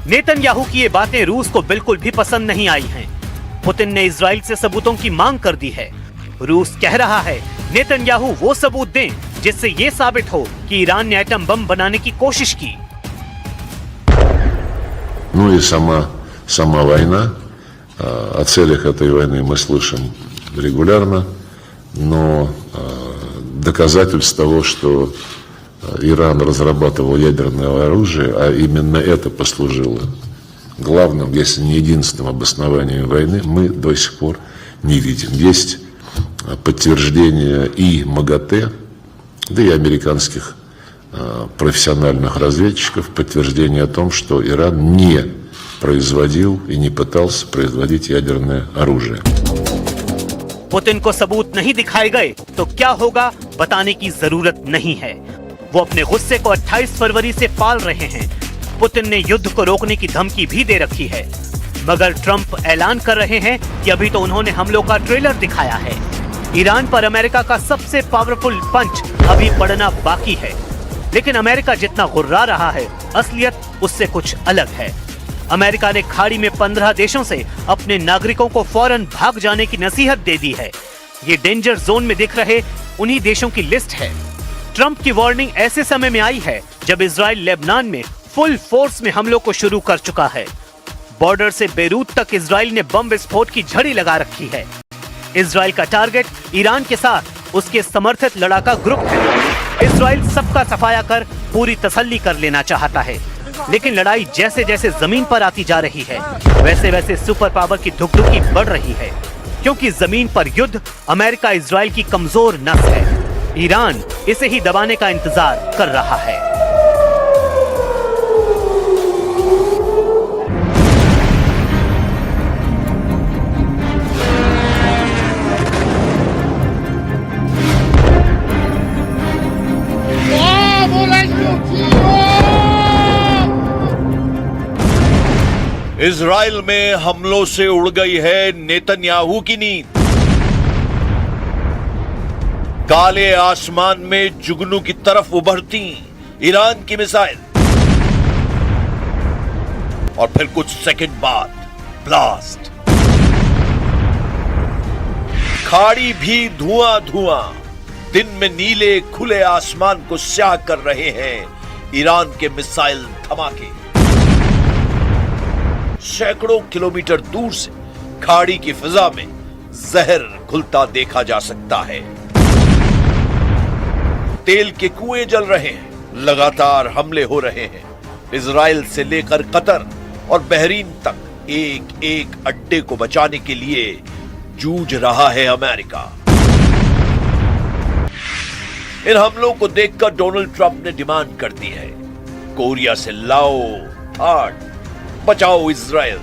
Netanyahu की ये बातें रूस को बिल्कुल भी पसंद नहीं आई हैं। पुतिन ने इजराइल से सबूतों की मांग कर दी है। रूस कह रहा है नेतन्याहू वो सबूत दें जिससे ये साबित हो कि ईरान ने एटम बम बनाने की कोशिश की। Ну и сама война. О целях этой войны мы слышим регулярно, но доказательств того, что Иран разрабатывал ядерное оружие, а именно это послужило главным, если не единственным обоснованием войны, мы до сих пор не видим. Есть подтверждение и МАГАТЭ, да и американских профессиональных разведчиков, подтверждение о том, что Иран не производил и не пытался производить ядерное оружие. पुतिन को सबूत नहीं दिखाए गए तो क्या होगा बताने की जरूरत नहीं है। वो अपने गुस्से को 28 फरवरी से पाल रहे हैं। पुतिन ने युद्ध को रोकने की धमकी भी दे रखी है, मगर ट्रंप ऐलान कर रहे हैं कि अभी तो उन्होंने हमलों का ट्रेलर दिखाया है। ईरान पर अमेरिका का सबसे पावरफुल पंच अभी पड़ना बाकी है, लेकिन अमेरिका जितना गुर्रा रहा है, असलियत उससे कुछ अलग है। अमेरिका ने खाड़ी में 15 देशों से अपने नागरिकों को फौरन भाग जाने की नसीहत दे दी है। ये डेंजर जोन में दिख रहे उन्हीं देशों की लिस्ट है। ट्रंप की वार्निंग ऐसे समय में आई है जब इजराइल लेबनान में फुल फोर्स में हमलों को शुरू कर चुका है। बॉर्डर से बेरूत तक इजराइल ने बम विस्फोट की झड़ी लगा रखी है। इजराइल का टारगेट ईरान के साथ उसके समर्थित लड़ाका ग्रुप है। इजराइल सबका सफाया कर पूरी तसल्ली कर लेना चाहता है, लेकिन लड़ाई जैसे जैसे जमीन पर आती जा रही है, वैसे वैसे सुपर पावर की धुकधुकी बढ़ रही है, क्योंकि जमीन पर युद्ध अमेरिका इजराइल की कमजोर नस है। ईरान इसे ही दबाने का इंतजार कर रहा है। इजराइल में हमलों से उड़ गई है नेतन्याहू की नींद। काले आसमान में जुगनू की तरफ उभरती ईरान की मिसाइल और फिर कुछ सेकंड बाद ब्लास्ट। खाड़ी भी धुआं धुआं, दिन में नीले खुले आसमान को स्याह कर रहे हैं ईरान के मिसाइल धमाके। सैकड़ों किलोमीटर दूर से खाड़ी की फिजा में जहर घुलता देखा जा सकता है। तेल के कुएं जल रहे हैं, लगातार हमले हो रहे हैं। इजराइल से लेकर कतर और बहरीन तक एक एक अड्डे को बचाने के लिए जूझ रहा है अमेरिका। इन हमलों को देखकर डोनाल्ड ट्रंप ने डिमांड कर दी है, कोरिया से लाओ हार्ड, बचाओ इजराइल,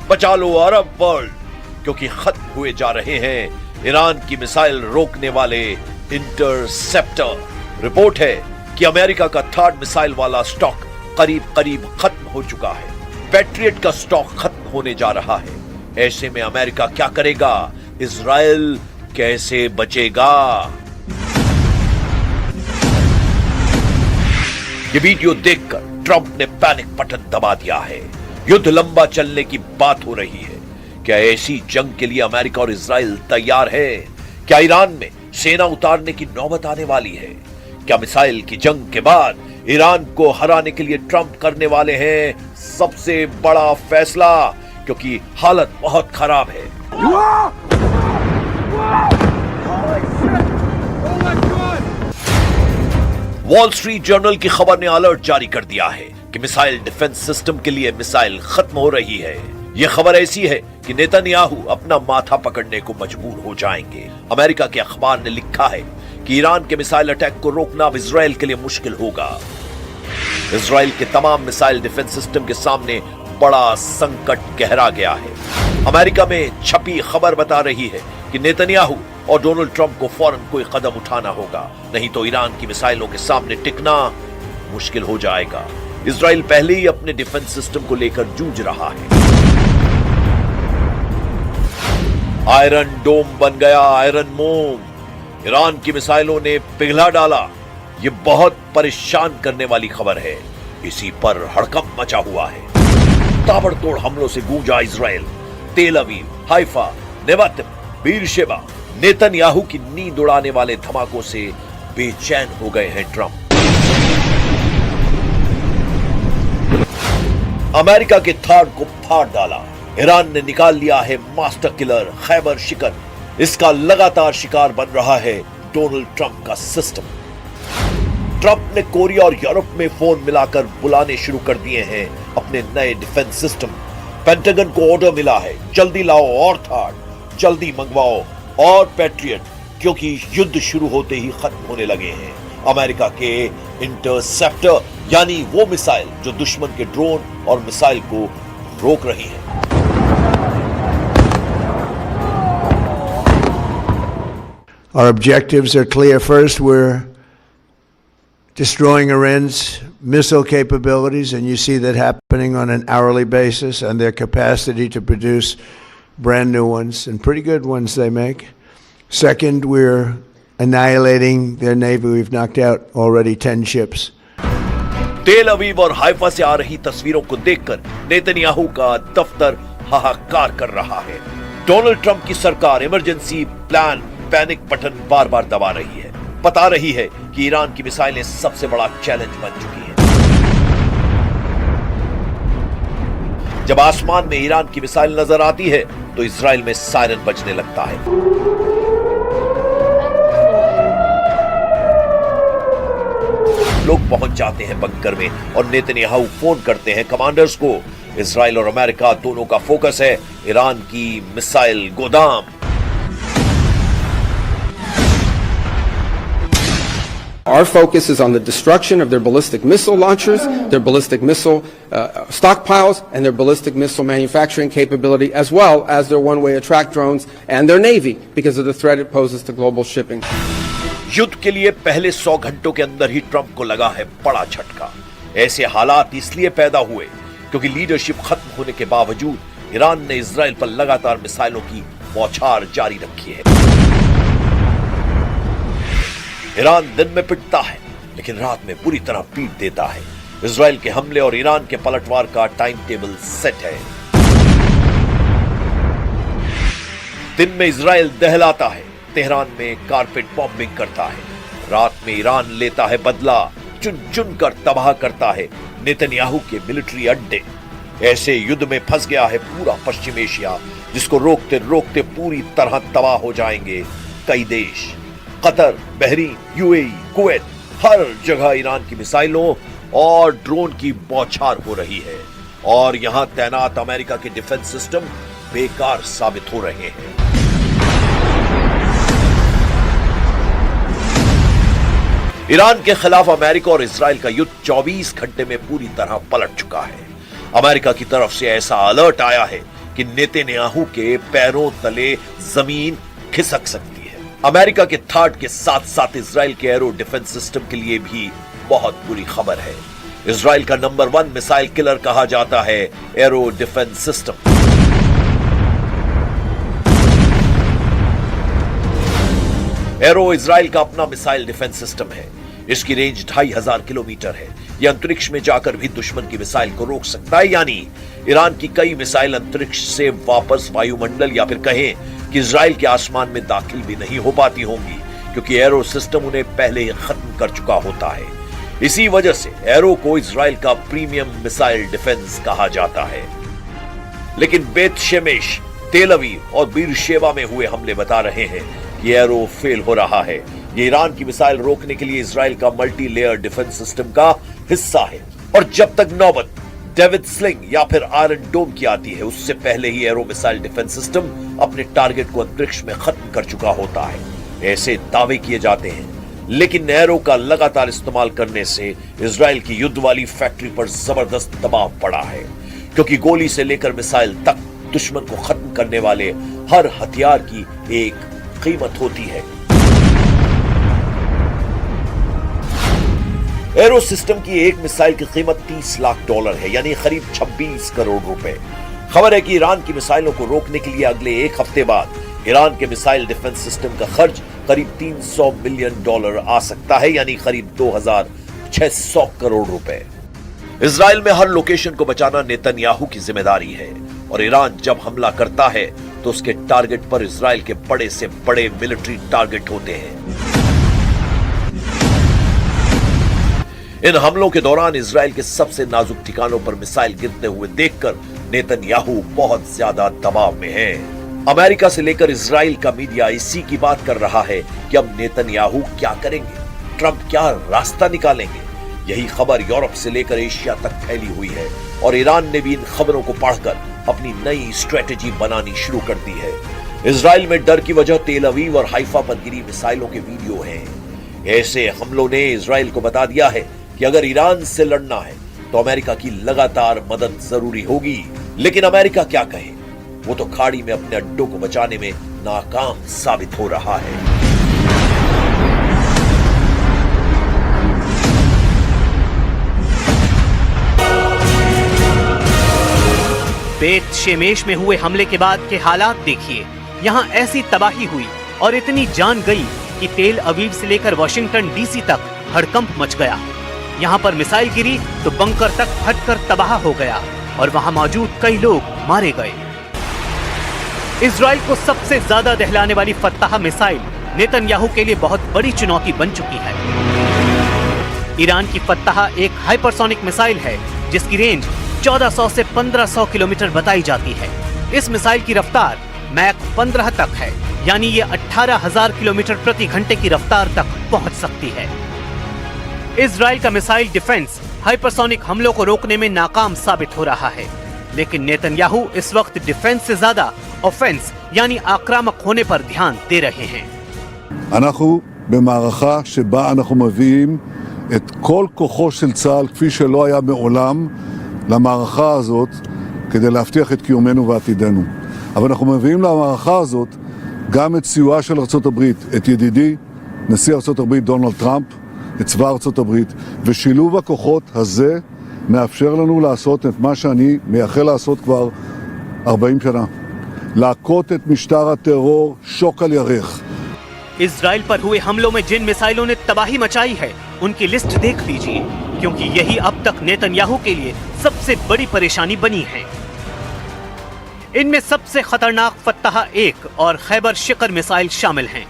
बचा लो अरब वर्ल्ड, क्योंकि खत्म हुए जा रहे हैं ईरान की मिसाइल रोकने वाले इंटरसेप्टर। रिपोर्ट है कि अमेरिका का थर्ड मिसाइल वाला स्टॉक करीब करीब खत्म हो चुका है। पैट्रियट का स्टॉक खत्म होने जा रहा है। ऐसे में अमेरिका क्या करेगा? इजराइल कैसे बचेगा? ये वीडियो देखकर ट्रंप ने पैनिक बटन दबा दिया है। युद्ध लंबा चलने की बात हो रही है। क्या ऐसी जंग के लिए अमेरिका और इजराइल तैयार है? क्या ईरान में सेना उतारने की नौबत आने वाली है? क्या मिसाइल की जंग के बाद ईरान को हराने के लिए ट्रंप करने वाले हैं सबसे बड़ा फैसला? क्योंकि हालत बहुत खराब है। वॉल स्ट्रीट जर्नल की खबर ने अलर्ट जारी कर दिया है कि मिसाइल डिफेंस सिस्टम के लिए मिसाइल खत्म हो रही है। यह खबर ऐसी है कि नेतन्याहू अपना माथा पकड़ने को मजबूर हो जाएंगे। अमेरिका के अखबार ने लिखा है कि ईरान के मिसाइल अटैक को रोकना अब इजराइल के लिए मुश्किल होगा। इजराइल के तमाम मिसाइल डिफेंस सिस्टम के सामने बड़ा संकट गहरा गया है। अमेरिका में छपी खबर बता रही है कि नेतन्याहू और डोनाल्ड ट्रंप को फौरन कोई कदम उठाना होगा, नहीं तो ईरान की मिसाइलों के सामने टिकना मुश्किल हो जाएगा। इजराइल पहले ही अपने डिफेंस सिस्टम को लेकर जूझ रहा है। आयरन डोम बन गया आयरन मोम। ईरान की मिसाइलों ने पिघला डाला। ये बहुत परेशान करने वाली खबर है। इसी पर हड़कंप मचा हुआ है। ताबड़तोड़ हमलों से गूंजा इजराइल। तेल Aviv, Haifa, Nevatim, Beersheba, Netanyahu की नींद उड़ाने वाले धमाकों से बेचैन हो गए हैं ट्रंप। अमेरिका के थाड को फाड़ डाला। ईरान ने निकाल लिया है मास्टर किलर खैबर शिकन। इसका लगातार शिकार बन रहा है डोनाल्ड ट्रंप का सिस्टम। ट्रंप ने कोरिया और यूरोप में फोन मिलाकर बुलाने शुरू कर दिए हैं अपने नए डिफेंस सिस्टम। पेंटागन को ऑर्डर मिला है, जल्दी लाओ और थाड, जल्दी मंगवाओ और पैट्रियट, क्योंकि युद्ध शुरू होते ही खत्म होने लगे हैं। अमेरिका के इंटरसेप्टर यानी वो मिसाइल जो दुश्मन के ड्रोन और मिसाइल को रोक रही है। Our objectives are clear. First, we're destroying Iran's missile capabilities, and you see that happening on an hourly basis, and their capacity to produce brand new ones, and pretty good ones they make. Second, we're annihilating their navy. We've knocked out already 10 ships. तेल अवीव और Haifa से आ रही तस्वीरों को देखकर Netanyahu का दफ्तर हाहाकार कर रहा है। डोनाल्ड ट्रंप की सरकार इमरजेंसी प्लान पैनिक बटन बार बार दबा रही है, बता रही है कि ईरान की मिसाइलें सबसे बड़ा चैलेंज बन चुकी हैं। जब आसमान में ईरान की मिसाइल नजर आती है तो इजराइल में सायरन बजने लगता है। लोग पहुंच जाते हैं बंकर में और नेतन्याहू फोन करते हैं कमांडर्स को। इजराइल और अमेरिका दोनों का फोकस है ईरान की मिसाइल गोदाम। Our focus is on the destruction of their ballistic missile launchers, their ballistic missile stockpiles, and their ballistic missile manufacturing capability, as well as their one-way attract drones and their navy, because of the threat it poses to global shipping. युद्ध के लिए पहले 100 घंटों के अंदर ही Trump को लगा है बड़ा झटका। ऐसे हालात इसलिए पैदा हुए क्योंकि लीडरशिप खत्म होने के बावजूद ईरान ने इजराइल पर लगातार मिसाइलों की बौछार जारी रखी है। ईरान दिन में पिटता है लेकिन रात में बुरी तरह पीट देता है। इजराइल के हमले और ईरान के पलटवार का टाइम टेबल सेट है। दिन में इजराइल दहलाता है, तेहरान में कारपेट बॉम्बिंग करता है, रात में ईरान लेता है बदला, चुन चुन कर तबाह करता है नेतन्याहू के मिलिट्री अड्डे। ऐसे युद्ध में फंस गया है पूरा पश्चिम एशिया, जिसको रोकते रोकते पूरी तरह तबाह हो जाएंगे कई देश। कतर, बहरीन, यूएई, कुवैत, हर जगह ईरान की मिसाइलों और ड्रोन की बौछार हो रही है और यहां तैनात अमेरिका के डिफेंस सिस्टम बेकार साबित हो रहे हैं। ईरान के खिलाफ अमेरिका और इजराइल का युद्ध 24 घंटे में पूरी तरह पलट चुका है। अमेरिका की तरफ से ऐसा अलर्ट आया है कि नेतन्याहू के पैरों तले जमीन खिसक सकती है। अमेरिका के थाड के साथ साथ इजराइल के एरो डिफेंस सिस्टम के लिए भी बहुत बुरी खबर है। इजराइल का नंबर 1 मिसाइल किलर कहा जाता है arrow defence system. Arrow Israel का अपना मिसाइल डिफेंस सिस्टम है। इसकी रेंज 2500 किलोमीटर है। यह अंतरिक्ष में जाकर भी दुश्मन की मिसाइल को रोक सकता है, यानी ईरान की कई मिसाइल अंतरिक्ष से वापस वायुमंडल या फिर कहें कि इजराइल के आसमान में दाखिल भी नहीं हो पाती होंगी, क्योंकि एरो सिस्टम उन्हें पहले ही खत्म कर चुका होता है। इसी वजह से एरो को इजराइल का प्रीमियम मिसाइल डिफेंस कहा जाता है। लेकिन बेत शेमेश, तेल अवीव और बीरशेबा में हुए हमले बता रहे हैं कि एरो फेल हो रहा है। ये ईरान की मिसाइल रोकने के लिए इजराइल का मल्टी लेयर डिफेंस सिस्टम का हिस्सा है और जब तक नौबत डेविड स्लिंग या फिर आयरन डोम की आती है, उससे पहले ही एरो मिसाइल डिफेंस सिस्टम अपने टारगेट को अंतरिक्ष में खत्म कर चुका होता है। ऐसे दावे किए जाते हैं, लेकिन एरो का लगातार इस्तेमाल करने से इजराइल की युद्ध वाली फैक्ट्री पर जबरदस्त दबाव पड़ा है, क्योंकि गोली से लेकर मिसाइल तक दुश्मन को खत्म करने वाले हर हथियार की एक कीमत होती है। एरो सिस्टम की एक मिसाइल की कीमत $30 लाख है, यानी करीब 26 करोड़ रुपए। खबर है कि ईरान की मिसाइलों को रोकने के लिए अगले एक हफ्ते बाद ईरान के मिसाइल डिफेंस सिस्टम का खर्च करीब $300 मिलियन आ सकता है, यानी करीब 2600 करोड़ रुपए। इजराइल में हर लोकेशन को बचाना नेतन्याहू की जिम्मेदारी है और ईरान जब हमला करता है तो उसके टारगेट पर इजराइल के बड़े से बड़े मिलिट्री टारगेट होते हैं। इन हमलों के दौरान इजराइल के सबसे नाजुक ठिकानों पर मिसाइल गिरते हुए देखकर नेतन्याहू बहुत ज्यादा दबाव में है। अमेरिका से लेकर इजराइल का मीडिया इसी की बात कर रहा है कि अब नेतन्याहू क्या करेंगे, ट्रंप क्या रास्ता निकालेंगे। यही खबर यूरोप से लेकर एशिया तक फैली हुई है और ईरान ने भी इन खबरों को पढ़कर अपनी नई स्ट्रेटेजी बनानी शुरू कर दी है। इजराइल में डर की वजह तेल अवीव और हाइफा पर गिरी मिसाइलों के वीडियो हैं। ऐसे हमलों ने इजराइल को बता दिया है कि अगर ईरान से लड़ना है तो अमेरिका की लगातार मदद जरूरी होगी। लेकिन अमेरिका क्या कहे, वो तो खाड़ी में अपने अड्डों को बचाने में नाकाम साबित हो रहा है। बेत शेमेश में हुए हमले के बाद के हालात देखिए। यहाँ ऐसी तबाही हुई और इतनी जान गई कि तेल अवीव से लेकर वॉशिंगटन डीसी तक हड़कंप मच गया। यहाँ पर मिसाइल गिरी तो बंकर तक फटकर तबाह हो गया और वहाँ मौजूद कई लोग मारे गए। इजराइल को सबसे ज्यादा दहलाने वाली फत्ताह मिसाइल नेतन्याहू के लिए बहुत बड़ी चुनौती बन चुकी है। ईरान की फत्ताह एक हाइपरसोनिक मिसाइल है जिसकी रेंज 1400 से 1500 किलोमीटर बताई जाती है। इस मिसाइल की रफ्तार मैक 15 तक है, यानी ये 18,000 किलोमीटर प्रति घंटे की रफ्तार तक पहुंच सकती है। इजराइल का मिसाइल डिफेंस हाइपरसोनिक हमलों को रोकने में नाकाम साबित हो रहा है, लेकिन नेतन्याहू इस वक्त डिफेंस से ज्यादा ऑफेंस यानी आक्रामक होने पर ध्यान दे रहे हैं। אנחנו במערכה שבה אנחנו מביאים את כל כוחו של צה"ל כפי שלא היה מעולם למערכה הזאת כדי להבטיח את קיומנו ועתידנו. אבל אנחנו מביאים למערכה הזאת גם את סיועה של ארצות הברית, את ידידי נשיא ארצות הברית דונלד טראמפ, את צבא ארצות הברית, ושילוב הכוחות הזה מאפשר לנו לעשות את מה שאני מייחל לעשות כבר 40 שנה. להכות את משטר הטרור שוק על ירך. इजराइल पर हुए हमलों में जिन मिसाइलों ने तबाही मचाई है उनकी लिस्ट देख लीजिए, क्योंकि यही अब तक नेतन्याहू के लिए सबसे बड़ी परेशानी बनी है। इनमें सबसे खतरनाक फत्ताह 1 और खैबर शिकर मिसाइल शामिल हैं।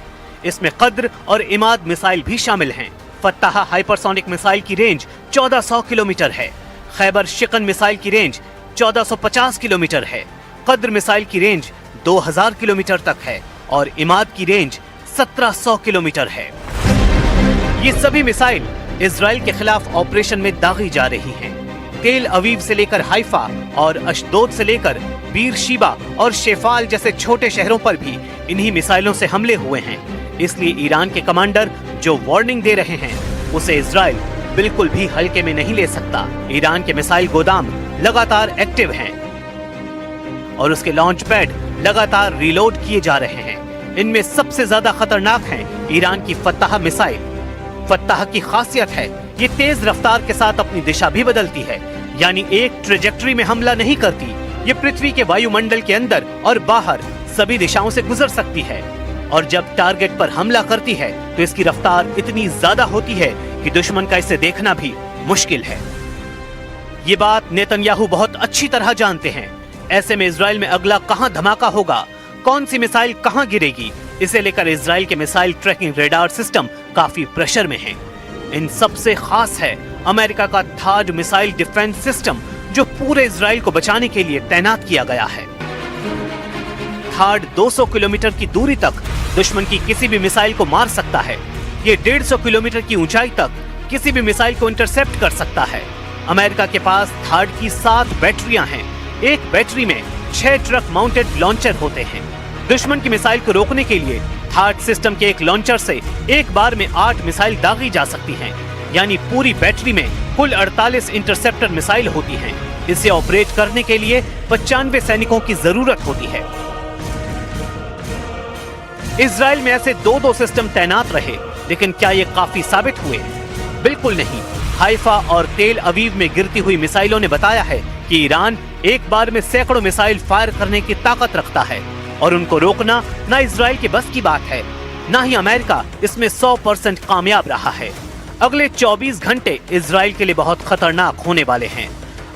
इसमें कद्र और इमाद मिसाइल भी शामिल हैं। फत्ताह हाइपरसोनिक मिसाइल की रेंज 1400 किलोमीटर है। खैबर शिकर मिसाइल की रेंज 1450 किलोमीटर है। कद्र मिसाइल की रेंज 2000 किलोमीटर तक है और इमाद की रेंज 1700 किलोमीटर है। ये सभी मिसाइल इजराइल के खिलाफ ऑपरेशन में दागी जा रही हैं। तेल अवीव से लेकर हाइफा और अशदोद से लेकर बीर शीबा और शेफाल जैसे छोटे शहरों पर भी इन्हीं मिसाइलों से हमले हुए हैं। इसलिए ईरान के कमांडर जो वार्निंग दे रहे हैं उसे इजराइल बिल्कुल भी हल्के में नहीं ले सकता। ईरान के मिसाइल गोदाम लगातार एक्टिव हैं और उसके लॉन्च पैड लगातार रीलोड किए जा रहे हैं। इनमें सबसे ज्यादा खतरनाक है ईरान की फत्ताह मिसाइल। फत्ताह की खासियत है ये तेज रफ्तार के साथ अपनी दिशा भी बदलती है, यानी एक ट्रेजेक्टरी में हमला नहीं करती। ये पृथ्वी के वायुमंडल के अंदर और बाहर सभी दिशाओं से गुजर सकती है और जब टारगेट पर हमला करती है तो इसकी रफ्तार इतनी ज्यादा होती है कि दुश्मन का इसे देखना भी मुश्किल है। ये बात नेतन्याहू बहुत अच्छी तरह जानते हैं। ऐसे में इजराइल में अगला कहां धमाका होगा, कौन सी मिसाइल कहां गिरेगी, इसे लेकर इजराइल के मिसाइल ट्रैकिंग रेडार सिस्टम काफी प्रेशर में है। इन सबसे खास है अमेरिका का थाड मिसाइल डिफेंस सिस्टम, जो पूरे इजराइल को बचाने के लिए तैनात किया गया है। थाड 200 किलोमीटर की दूरी तक दुश्मन की किसी भी मिसाइल को मार सकता है। ये 150 किलोमीटर की ऊंचाई तक किसी भी मिसाइल को इंटरसेप्ट कर सकता है। अमेरिका के पास थाड की 7 बैटरियां हैं। एक बैटरी में 6 ट्रक माउंटेड लॉन्चर होते हैं। दुश्मन की मिसाइल को रोकने के लिए थाड सिस्टम के एक लॉन्चर से एक बार में 8 मिसाइल दागी जा सकती हैं, यानी पूरी बैटरी में कुल 48 इंटरसेप्टर मिसाइल होती हैं। इसे ऑपरेट करने के लिए 95 सैनिकों की जरूरत होती है। इजराइल में ऐसे 2-2 सिस्टम तैनात रहे, लेकिन क्या ये काफी साबित हुए? बिल्कुल नहीं। हाइफा और तेल अवीव में गिरती हुई मिसाइलों ने बताया है कि ईरान एक बार में सैकड़ों मिसाइल फायर करने की ताकत रखता है और उनको रोकना न इजराइल के बस की बात है, न ही अमेरिका इसमें 100% कामयाब रहा है। अगले 24 घंटे इजराइल के लिए बहुत खतरनाक होने वाले हैं।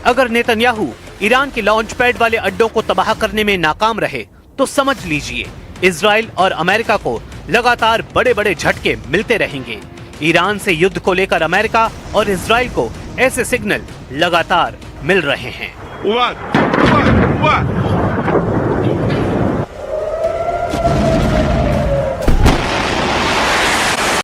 अगर नेतन्याहू ईरान के लॉन्च पैड वाले अड्डों को तबाह करने में नाकाम रहे तो समझ लीजिए इजराइल और अमेरिका को लगातार बड़े बड़े झटके मिलते रहेंगे। ईरान से युद्ध को लेकर अमेरिका और इजराइल को ऐसे सिग्नल लगातार मिल रहे हैं।